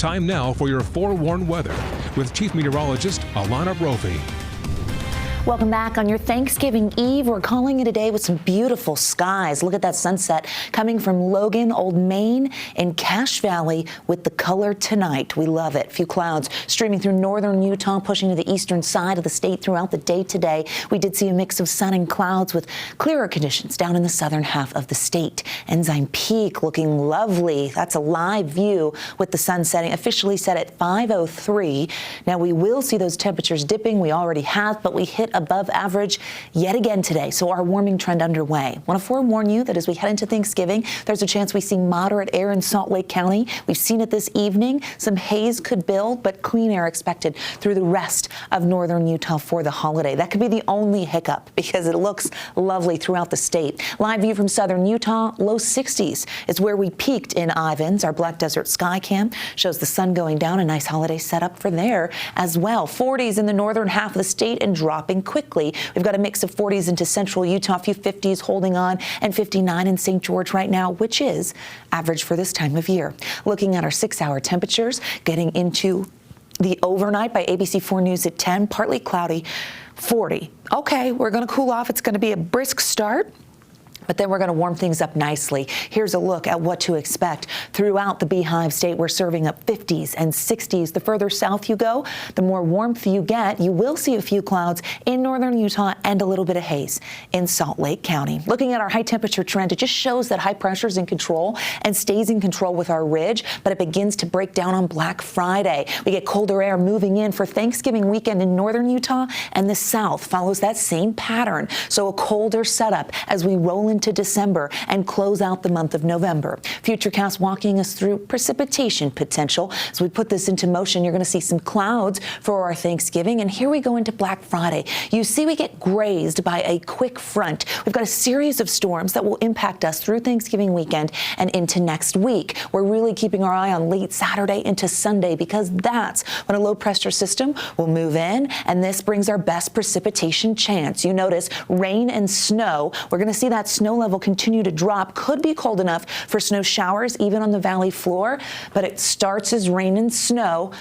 Time now for your forewarned weather with Chief Meteorologist Alana Brophy. Welcome back on your Thanksgiving Eve. We're calling it a day with some beautiful skies. Look at that sunset coming from Logan, Old Main, and Cache Valley with the color tonight. We love it. A few clouds streaming through northern Utah, pushing to the eastern side of the state throughout the day today. We did see a mix of sun and clouds with clearer conditions down in the southern half of the state. Ensign Peak looking lovely. That's a live view with the sun setting, officially set at 5:03. Now we will see those temperatures dipping. We already have, but we hit above average yet again today. So our warming trend underway. Want to forewarn you that as we head into Thanksgiving, there's a chance we see moderate air in Salt Lake County. We've seen it this evening. Some haze could build, but clean air expected through the rest of northern Utah for the holiday. That could be the only hiccup because it looks lovely throughout the state. Live view from southern Utah, low 60s is where we peaked in Ivins. Our Black Desert Sky Cam shows the sun going down. A nice holiday setup for there as well. 40s in the northern half of the state and dropping quickly. We've got a mix of 40s into central Utah, a few 50s holding on, and 59 in St. George right now, which is average for this time of year. Looking at our 6-hour temperatures, getting into the overnight by ABC4 News at 10, partly cloudy, 40. Okay, we're going to cool off. It's going to be a brisk start, but then we're going to warm things up nicely. Here's a look at what to expect throughout the Beehive state. We're serving up 50s and 60s. The further south you go, the more warmth you get. You will see a few clouds in northern Utah and a little bit of haze in Salt Lake County. Looking at our high temperature trend, it just shows that high pressure is in control and stays in control with our ridge, but it begins to break down on Black Friday. We get colder air moving in for Thanksgiving weekend in northern Utah, and the south follows that same pattern. So a colder setup as we roll into December and close out the month of November. Futurecast walking us through precipitation potential. As we put this into motion, you're going to see some clouds for our Thanksgiving, and here we go into Black Friday. You see we get grazed by a quick front. We've got a series of storms that will impact us through Thanksgiving weekend and into next week. We're really keeping our eye on late Saturday into Sunday because that's when a low pressure system will move in, and this brings our best precipitation chance. You notice rain and snow. We're going to see that snow level continue to drop. Could be cold enough for snow showers even on the valley floor, but it starts as rain and snow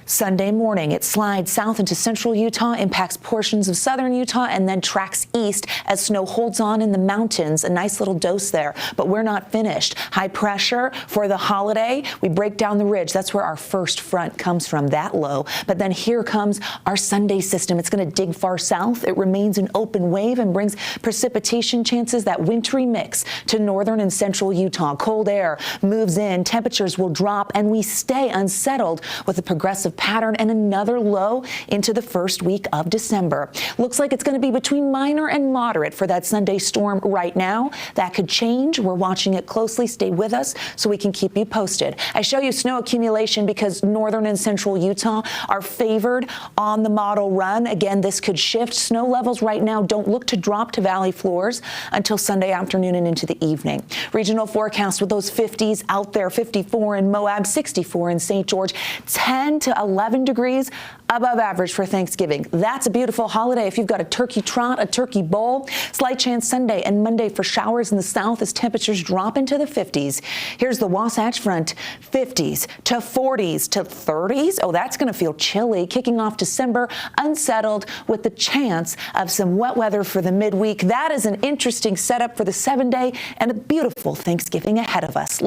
Sunday morning. It slides south into central Utah, impacts portions of southern Utah, and then tracks east as snow holds on in the mountains. A nice little dose there, but we're not finished. High pressure for the holiday. We break down the ridge. That's where our first front comes from, that low. But then here comes our Sunday system. It's going to dig far south. It remains an open wave and brings precipitation chances, that wintry mix, to northern and central Utah. Cold air moves in. Temperatures will drop, and we stay unsettled with a progressive pattern and another low into the first week of December. Looks like it's going to be between minor and moderate for that Sunday storm right now. That could change. We're watching it closely. Stay with us so we can keep you posted. I show you snow accumulation because northern and central Utah are favored on the model run. Again, this could shift. Snow levels right now don't look to drop to valley floors until Sunday afternoon and into the evening. Regional forecast with those 50s out there, 54 in Moab, 64 in St. George, 10 to 11 degrees above average for Thanksgiving. That's a beautiful holiday if you've got a turkey trot, a turkey bowl. Slight chance Sunday and Monday for showers in the south as temperatures drop into the 50s. Here's the Wasatch Front, 50s to 40s to 30s. Oh, that's going to feel chilly. Kicking off December, unsettled with the chance of some wet weather for the midweek. That is an interesting setup for the 7-day and a beautiful Thanksgiving ahead of us.